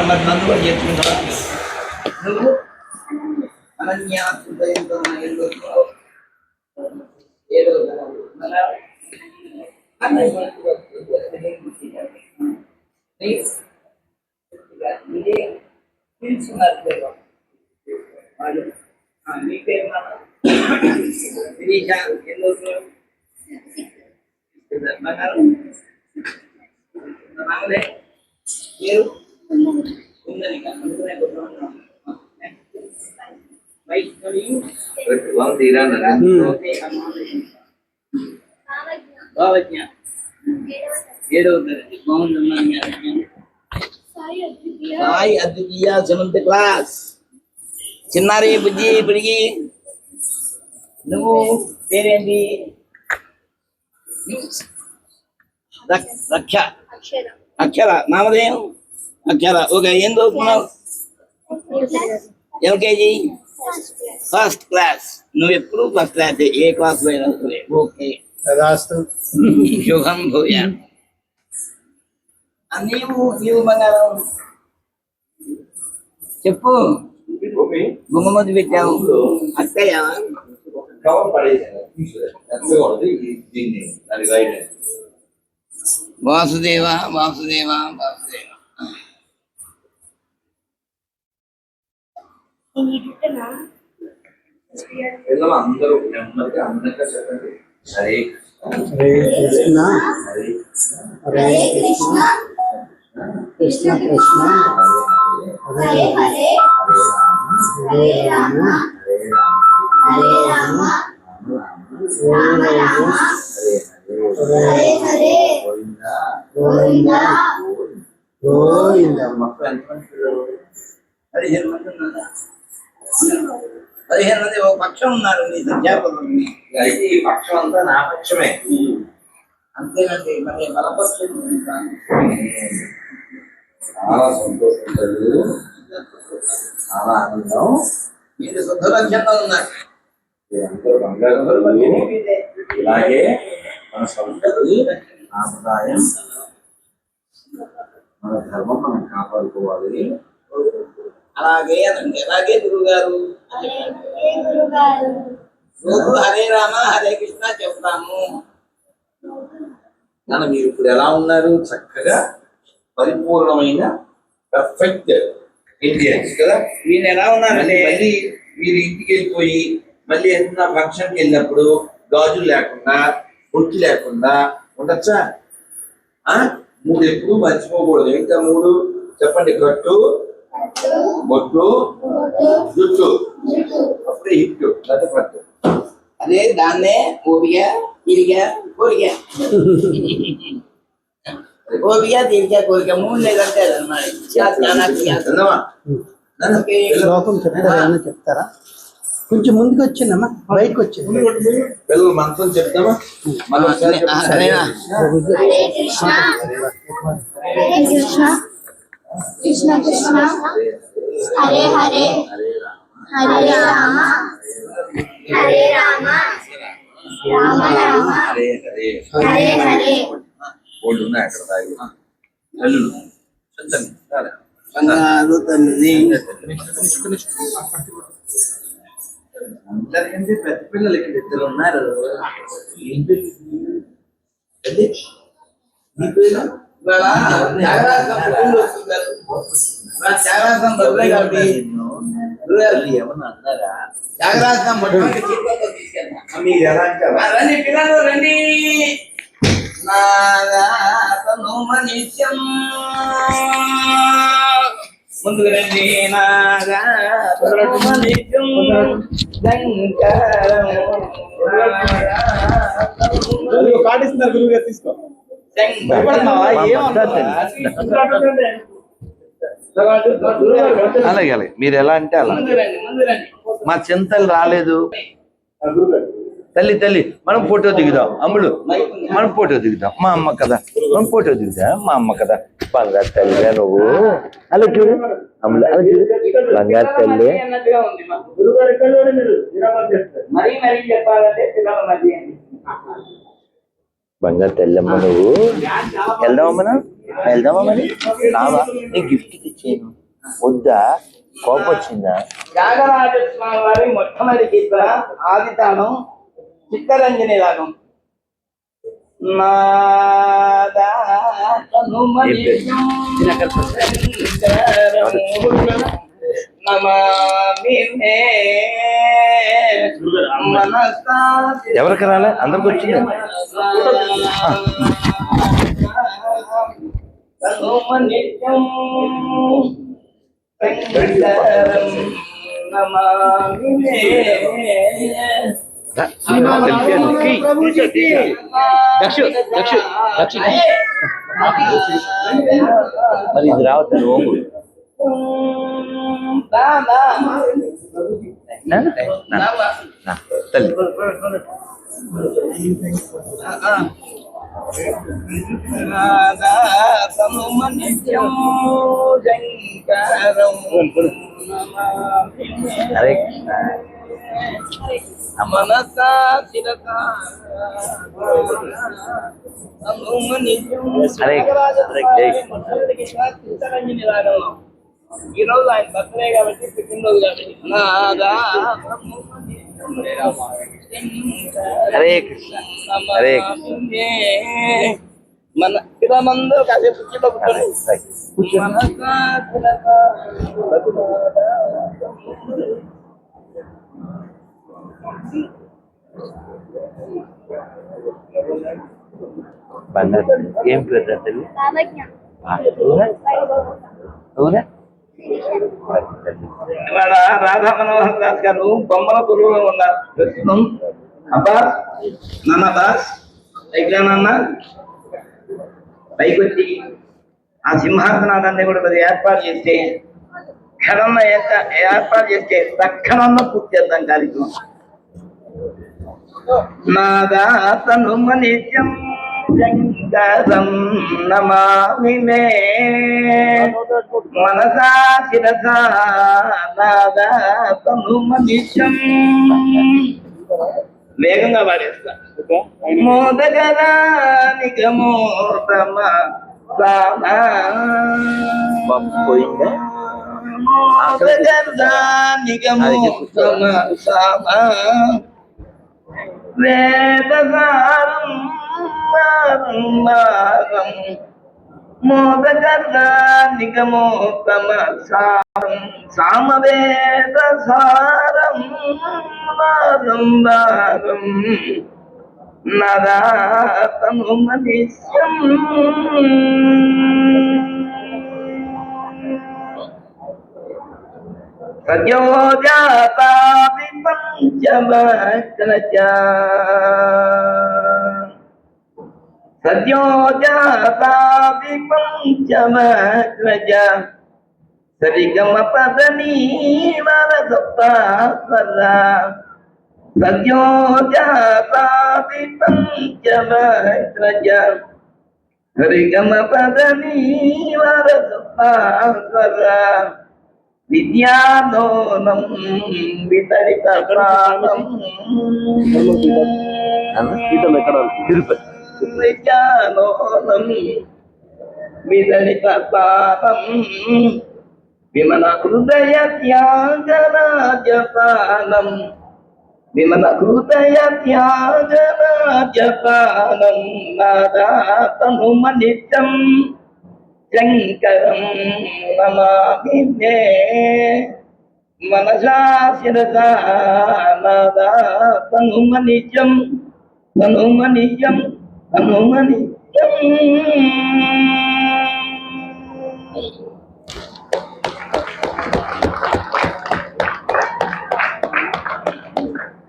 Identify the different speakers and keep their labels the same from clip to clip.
Speaker 1: మరి నన్ను కూడా చేసుకుంటావా నువ్వు అనన్య హృదయంతో ఏడో ఇదే తెలుసున్నారు వాళ్ళు మీ పేరు శిరీష ఎన్నో బంగారం రాములే పేరు ఉందని అందుకనే వైష్ణవి భావజ్ఞ ఏడవ తరగతి బాగుందమ్మా సాయి అద్వితీయ 7th క్లాస్ చిన్నారి బుజ్జి పిడిగి నువ్వు పేరేంటి రక్ష అక్షర నామదేం అక్షర ఓకే ఏం చదువుతున్నావు ఎల్కేజీ ఫస్ట్ క్లాస్ నువ్వు ఎప్పుడు ఫస్ట్ క్లాస్ ఏ క్లాస్ లో అయినా సరే ఓకే శుభం భూయా నీవు బంగారం చెప్పు గుమ్మది పెట్టావు అక్కయ్య వాసుదేవ వాసుదేవ వాసుదేవ
Speaker 2: అందరూ నెమ్మదిగా అందంగా చెప్పండి హరే
Speaker 3: హరే కృష్ణ హరే కృష్ణ కృష్ణ కృష్ణ హరే హరే హరే రామ హరే రామ రామ రామ హరే హరే గోవింద గోవింద
Speaker 2: మొత్తం ఎంతమంది పిల్లలు
Speaker 1: 15 మంది ఉన్నారా 15 మంది ఒక పక్షం ఉన్నారు నీ అధ్యాపకులు
Speaker 2: అయితే ఈ పక్షం అంతా నా పక్షమే
Speaker 1: అంతేనండి మరి బలపక్షం
Speaker 2: చాలా సంతోషం చాలా ఆనందం
Speaker 1: మీరు శుద్ధలక్ష్యంగా ఉన్నారు
Speaker 2: మీరందరూ బంగారు ఇలాగే మన సంస్కృతి సాంప్రదాయం మన ధర్మం మనం కాపాడుకోవాలి
Speaker 1: అలాగే అనండి అలాగే గురువు గారు రోజు హరే రామ హరే కృష్ణ చెప్తాము
Speaker 2: కానీ మీరు ఇప్పుడు ఎలా ఉన్నారు చక్కగా పరిపూర్ణమైన పర్ఫెక్ట్ ఇండియన్స్ కదా
Speaker 1: మీరు ఎలా ఉన్నారండి
Speaker 2: మళ్ళీ మీరు ఇంటికి వెళ్ళిపోయి మళ్ళీ ఏదైనా ఫంక్షన్కి వెళ్ళినప్పుడు గాజులు లేకుండా బొట్టు లేకుండా ఉండొచ్చా 3 ఎప్పుడు మర్చిపోకూడదు ఇంకా 3 చెప్పండి కట్టు బొట్టు జుట్టు అప్పుడే హిట్ లేకపోతే పట్టు
Speaker 1: అదే దాన్నే ఓపిగా తిరిగా కోరిక ఓపిగా తిరిగా కోరిక 3 కట్టారు
Speaker 3: శ్లోకం చెప్తారా చెప్తారా కొంచెం ముందుకు వచ్చిందమ్మా బయటకు వచ్చింది
Speaker 2: పిల్లలు మంత్రం చెప్తామా
Speaker 1: హరే
Speaker 4: కృష్ణ హరే కృష్ణ కృష్ణ కృష్ణ హరే హరే హరే రామ హరే రామ రామ రామ
Speaker 2: హరే హరే
Speaker 4: హరే హరే
Speaker 2: బోర్డు ఉన్నాయి అక్కడ తాగి వెళ్ళు చెప్తాను అందరికంటే పెద్ద పిల్లలు ఇక్కడ 2 ఉన్నారు ఏంటి నీ పేరు
Speaker 1: త్యాగరాజం బదులే కాబట్టి
Speaker 2: ఏమన్నా అన్నారా
Speaker 1: త్యాగరాజం
Speaker 2: మీరు ఎలా అంటారా
Speaker 1: రండి పిల్లలు రండి నాగాతను మనిషం ముందుకు రండి నాగాతను మనిషం
Speaker 3: పాటిస్తున్నారు గురువు గారు తీసుకో
Speaker 2: అలాగే అలాగే మీరు ఎలా అంటే అలా మా చింతలు రాలేదు తల్లి తల్లి మనం ఫోటో దిగుదాం అమ్ముడు మనం ఫోటో దిగుదాం మా అమ్మ కదా మనం ఫోటో దిగుదాం మా అమ్మ కదా బంగారు తల్లిగా నువ్వు అలా చూడు అమ్ముడు అలా చూడు బంగారు తల్లి బంగారు తల్లి అమ్మ నువ్వు వెళ్దామమ్మా వెళ్దామా మరి? రావా? నీ గిఫ్ట్ తెచ్చాను. వద్దా? కోపం వచ్చిందా?
Speaker 1: త్యాగరాజ స్వామి వారి మొట్టమొదటి కీర్తన ఆది తాళం చిత్తరంజని రాగం.
Speaker 2: ఎవరికి రాలే? అందరికి వచ్చింది. మరి ఇది రావద్దు ఓము తల్లి అరే
Speaker 1: మనసా ఈ రోజు ఆయన బర్త్డే కాబట్టి పుట్టినరోజు కాబట్టి
Speaker 2: హరే కృష్ణ హరే
Speaker 1: మన పిల్లలందరూ కాసేపు కూర్చోండి.
Speaker 2: బంగారు ఏం పేరు తల్లి? అవునా?
Speaker 1: ఇవాళ రాధా మనోహర్ దాస్ గారు బొమ్మల గురువులో ఉన్నారు. ప్రస్తుతం అబ్బాస్ నాన్న బాస్ నాన్న పైకి వచ్చి ఆ సింహాసనాన్ని కూడా కొద్దిగా ఏర్పాటు చేస్తే క్షణంలో ఏర్పాటు చేస్తే తక్షణంలో పూర్తి చేద్దాం కార్యక్రమం. నాదాతను నిత్యం శంకరం నమామి మే మనసా శిరసా నాదాతను నిత్యం. వేగంగా పాడేస్తా. మోదగరానికమోతమ మోదగరానికమోతమ సామ వేదసారం వారం మోదగర్గానిగమోత్తమ సారం సామవేద సారం వారం వారం నరాతను మనిష్యం సద్యోజాతాది పంచభక్రజ సద్యోజాతాది పంచభక్రజ సరిగమ పదని వరసప్తాస్వర సద్యోజాతాది పంచభక్రజ సరిగమ పదని వరసప్తాస్వర విద్యానోనం వితరిత ప్రాణం
Speaker 2: తిరుపతి
Speaker 1: విద్యానోనం వితరిత ప్రాణం విమల హృదయ త్యాగరాజపానం విమల హృదయ త్యాగరాజపానం నాదాతను నిత్యం శంకరం నమామి మే మనసా శిరసా నాదాతను నిత్యం తను నిత్యం తను నిత్యం.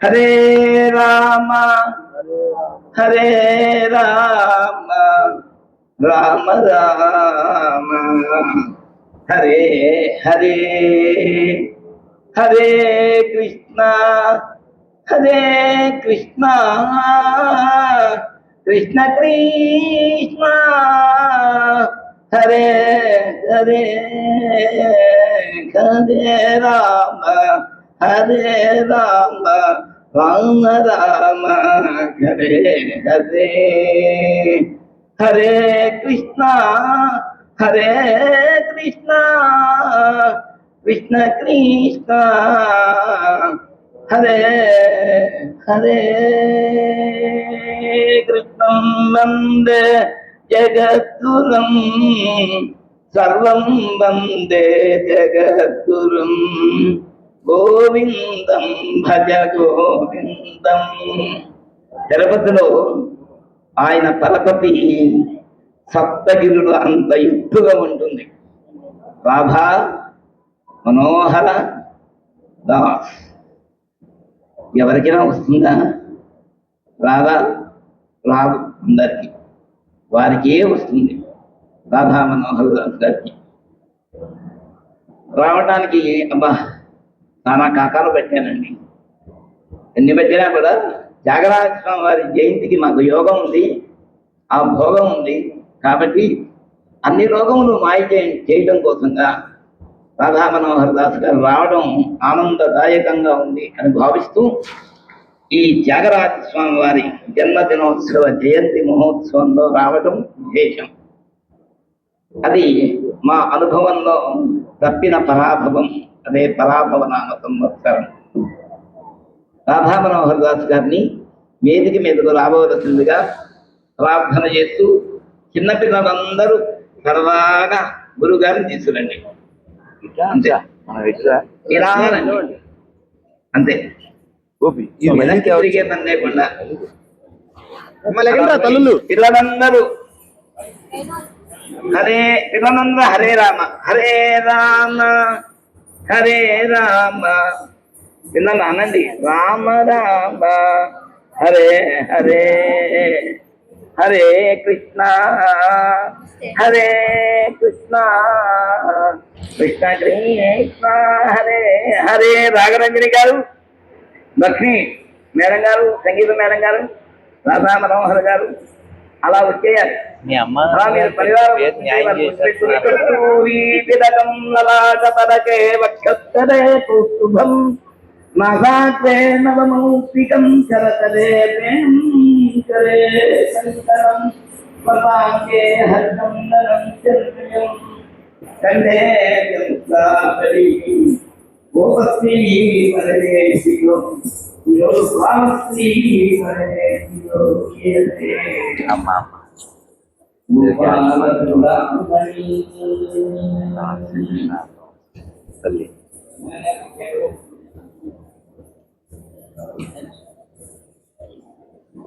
Speaker 1: హరే రామ హరే రామ రామ రామ హరే హరే హరే కృష్ణ హరే కృష్ణ కృష్ణ కృష్ణ హరే హరే హరే రామ హరే రామ రామ రామ హరే హరే హరే కృష్ణ హరే కృష్ణ కృష్ణ కృష్ణ హరే హరే కృష్ణం వందే జగద్గురుం సర్వం వందే జగద్గురుం గోవిందం భజ గోవిందం. తిరుపతిలో ఆయన పరపతి సప్తగిరుడు అంత ఎత్తుగా ఉంటుంది. రాధా మనోహర దాస్ ఎవరికైనా వస్తుందా? రాధా రాదు అందరికి, వారికే వస్తుంది. రాధా మనోహర్ దాస్ గారికి రావడానికి అబ్బా నానా కాకాలు పెట్టానండి. ఎన్ని పెట్టినా కూడా త్యాగరాజ స్వామి వారి జయంతికి మాకు యోగం ఉంది, ఆ భోగం ఉంది. కాబట్టి అన్ని రోగములు మాయ చేయడం కోసంగా రాధా మనోహర్ దాస్ గారు రావడం ఆనందదాయకంగా ఉంది అని భావిస్తూ ఈ త్యాగరాజ స్వామి వారి జన్మదినోత్సవ జయంతి మహోత్సవంలో రావడం విశేషం. అది మా అనుభవంలో తప్పిన పరాభవం. అదే పరాభవ నామ సంవత్సరం. రాధా మనోహర్ దాస్ గారిని వేదిక మీదకు రాబోవలసిందిగా ప్రార్థన చేస్తూ చిన్నపిల్లలందరూ సరదాగా గురుగారిని తీసుకురండి. అంతే ఇలా అంతే తిరిగే పని లేకుండా పిల్లలందరూ పిల్లలందరూ హరే రామ హరే రామ హరే రామ. పిల్లలు అనండి రామ రామ హరే హరే హరే కృష్ణ హరే కృష్ణ కృష్ణ కృష్ణ హరే హరే. రాఘరంజని గారు, లక్ష్మి మేడం గారు, సంగీత మేడం గారు, రాధా మనోహర్ గారు అలా వచ్చేయాలి.
Speaker 2: మీ అమ్మ
Speaker 1: మీరు పరివారం నాసాగ్రే నవమౌక్తికం చరతరే ప్రేంకరే శంకరం పతాంగే హరిచందనం చంద్రం కండే జంసాపరి గోపశ్రీ పరమేశిలో స్వామశ్రీ పరమేశిలో
Speaker 2: అమ్మ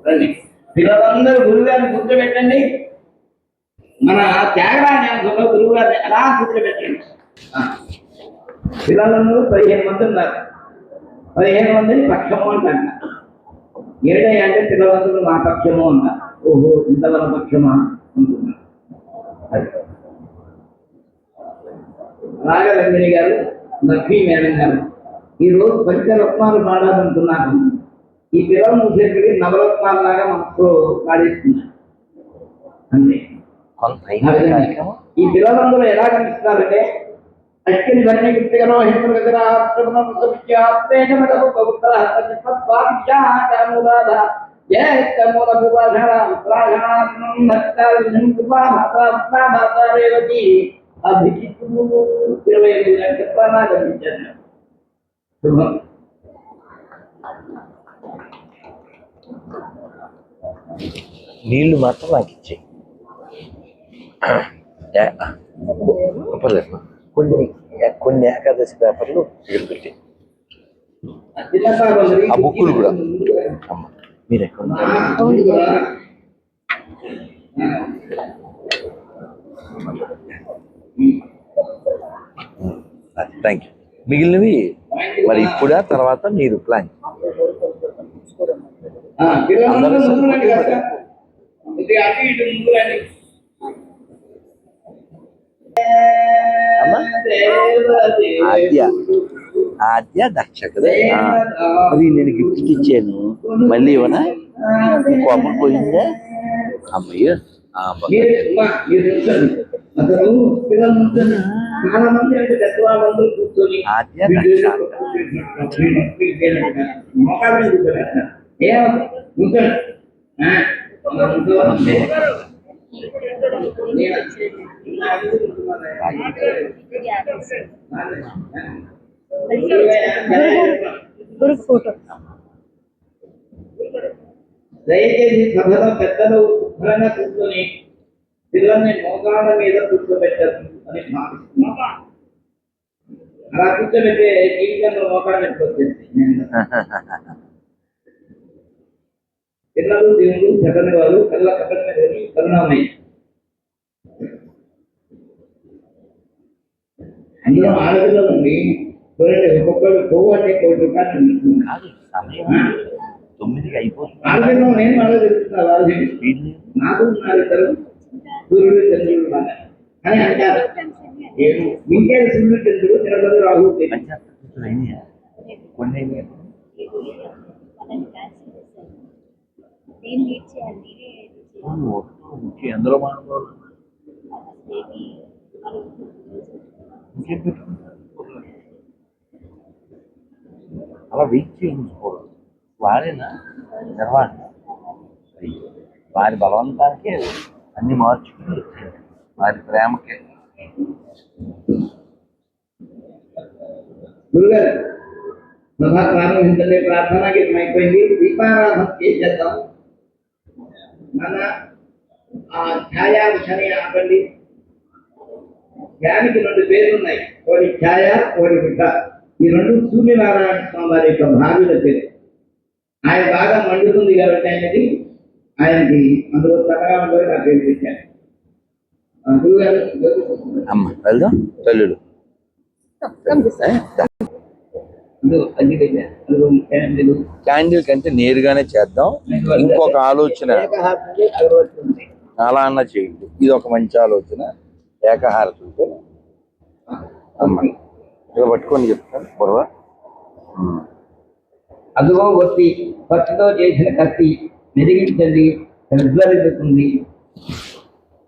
Speaker 2: తల్లి
Speaker 1: పిల్లలందరూ గురుగారిని కూర్చోబెట్టండి. మన త్యాగరాజ గురువు గారిని అలా కూర్చోబెట్టండి. పిల్లలందరూ 15 మంది ఉన్నారు. 15 మందిని పక్షము అంటారు. ఏడయ్య అంటే పిల్లలందరూ నా పక్షము అన్నారు. ఓహో ఇంతవర పక్షమా అనుకున్నారు. రాఘరంజని గారు, లక్ష్మీ మేడం గారు ఈరోజు పంచరత్నాలు పాడాలనుకున్నాను. ఈ పిల్లలు మూసేటికి నవరత్నాలలాగా మనసు పాడేస్తున్నారు. అంతే. ఈ పిల్లలందరూ ఎలా కనిపిస్తున్నారంటే అశ్విని ధన్య కృతికరో
Speaker 2: నీళ్లు మాత్రం నాకు ఇచ్చాయి. పర్లేదు, కొన్ని ఏకాదశి పేపర్లు పెట్టి ఆ బుక్కులు కూడా అమ్మ మీరు ఎక్కడ థ్యాంక్ యూ. మిగిలినవి మరి ఇప్పుడా తర్వాత మీరు ప్లాన్ ఆద్య దక్ష కదా. మరి నేను గిఫ్ట్ ఇచ్చాను, మళ్ళీ ఇవ్వనా? కోపం పోయిందా అమ్మయ్య? ఆద్య దక్ష
Speaker 4: గురు ఫోటో
Speaker 1: దయచేసి సభలో పెద్దలు శుభ్రంగా కూర్చొని పిల్లల్ని మోకాళ్ళ మీద కూర్చోబెట్టారు అని భావిస్తున్నాను. అలా కూర్చోబెట్టే జీవితంలో మోకాళ్ళ మీదకి వచ్చేసి పిల్లలు దేవుడు చక్కని వారు కళ్ళ కట్టని మీద కరుణామయ్య. అందులో ఆడపిల్లలు ఉంది చూడండి, ఒక్కొక్కరు కొవ్వు అంటే ₹1
Speaker 2: కాదు సమయం 9కి అయిపోతుంది.
Speaker 1: ఆడపిల్లలు నేను వాళ్ళు తెలుస్తున్నా వాళ్ళు నాకు ఉన్నారు ఇద్దరు సూర్యుడు చంద్రుడు లాగా అని అంటారు. ఇంకే సూర్యుడు చంద్రుడు తిరుపతి రాహు
Speaker 2: కొన్ని ఎందులో మాట్లాడాలి ఇంకేం పెట్టుకుంటారు అలా వెయిట్ చేయించుకోవడం వారేనా నిర్వహణ వారి బలవంతానికే అన్ని మార్చుకుని వారి ప్రేమకే.
Speaker 1: గురుగారు సభా ప్రారంభించండి. ప్రార్థన గీతం అయిపోయింది. దీపారాధన చేసేద్దాం. మన ఆ ఛాయాని ఆపండి. ధ్యానికి 2 పేర్లు ఉన్నాయి, ఒకటి ఛాయ, ఒకటి బిడ్డ. ఈ 2 సూర్యనారాయణ స్వామి వారి యొక్క భార్యల పేరు. ఆయన బాగా మండుతుంది కాబట్టి ఆయనకి అందులో చక్కగా ఉండదు నా పేరు పెట్టాను. గురుగారు
Speaker 2: అమ్మ వెళ్దాం తల్లుడు క్యాండిల్ కంటే నేరుగానే చేద్దాం. ఇంకొక ఆలోచన అలా అన్న చేయండి. ఇది ఒక మంచి ఆలోచన. ఏకహారతులతో అమ్మ ఇలా పట్టుకొని చెప్తాను పొరవ.
Speaker 1: అదుగో ఒత్తి పట్టుతో చేసిన కత్తి మెరిగించండి, ప్రజ్వలిస్తుంది.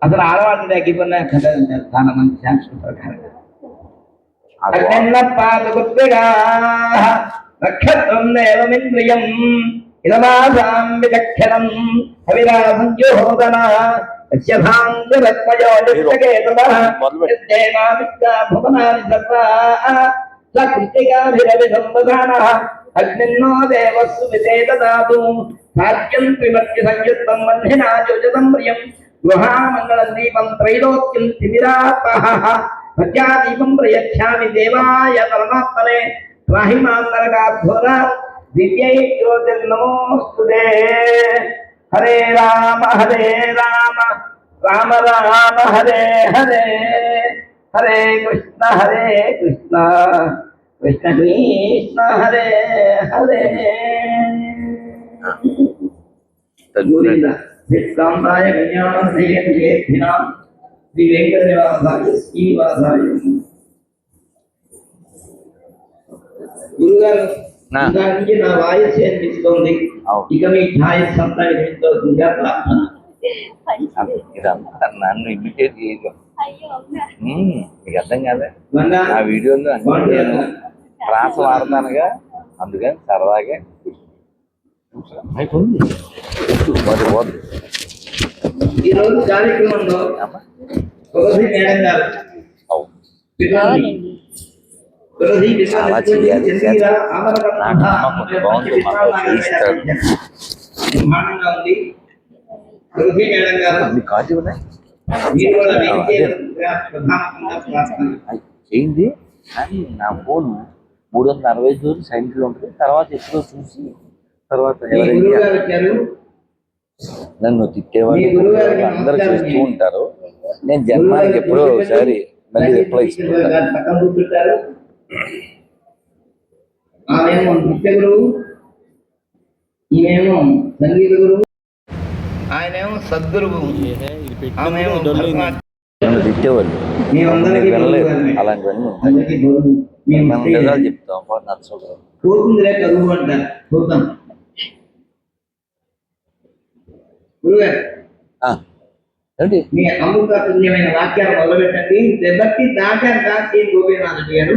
Speaker 1: అసలు ఆడవాళ్ళు తగ్గిపోయినా కథ చాలా మంచి శాస్త్ర ప్రకారంగా నక్షత్రం దేవమింద్రియం ఇదమాసాం విచక్షణం హవిరాసం యోహోదన భువనాని సర్వాభిరవిసంవధానః అగ్నిన్నో దేవస్సు విసేదదాతు సాధ్యం త్రిమర్త్య సంయుక్తం వన్నినా యోజతం ప్రియం గృహామంగళం దీపం త్రైలోక్యం తిమిరాపహః ప్రజాదీపం ప్రయచ్ఛామి దేవాయ పరమాత్మనే త్రాహి మాం నరకాఘోర దివ్యై జ్యోతిర్నమోస్తుతే. హరే రామ రామ రామ రామ హరే హరే హరే కృష్ణ కృష్ణ కృష్ణ హరే హరే. విశ్రాంతాయ కళ్యాణం శ్రీ వెంకటనివాసాయ శ్రీనివాసాయ. గురుగారు దాని నుంచి నా వాయిస్ అనిపిస్తోంది. ఇక మీ ఛాయస్ అంతా వినిపిస్తోందిగా ప్రార్థన.
Speaker 2: ఇదంతా నన్ను ఇమిటేట్ చేయడం మీకు అర్థం కాదా? ఆ వీడియోలో అన్ని ప్రాస వాడతానుగా, అందుకని సరదాగా మరి పోదు.
Speaker 1: ఈ రోజు కార్యక్రమంలో తులసి మేడం గారు
Speaker 2: చాలా చేయాలి. నాకు నమ్మకం బాగుంది, మాకు చేయిస్తాడు. కార్డు ఉన్నాయి చేయింది. కానీ నా ఫోన్ 360 సైలెంట్లో ఉంటుంది. తర్వాత ఎప్పుడో చూసి తర్వాత నన్ను తిట్టేవాళ్ళు అందరూ చేస్తూ ఉంటారు. నేను జన్మానికి ఎప్పుడో ఒకసారి మళ్ళీ రిప్లై ఇస్తున్నాను.
Speaker 1: ఆమెమో నృత్య గురువు, ఈమెమో సంగీత గురువు, ఆయనేమో సద్గురువు, ఆమెమో
Speaker 2: నన్ను తిట్టేవాళ్ళు. వినలేదు అలాంటివన్నీ ఉంటాయి. మనం నిజాలు చెప్తాం, నచ్చదు.
Speaker 1: పోతుందిలే చదువు అంటారు. చూద్దాం గురుగారు, మీ అమృతతుల్యమైన వాక్యాలు మొదలుపెట్టండి. దెబ్బకి దాటారు దాచి గోపీనాథ్ గారు.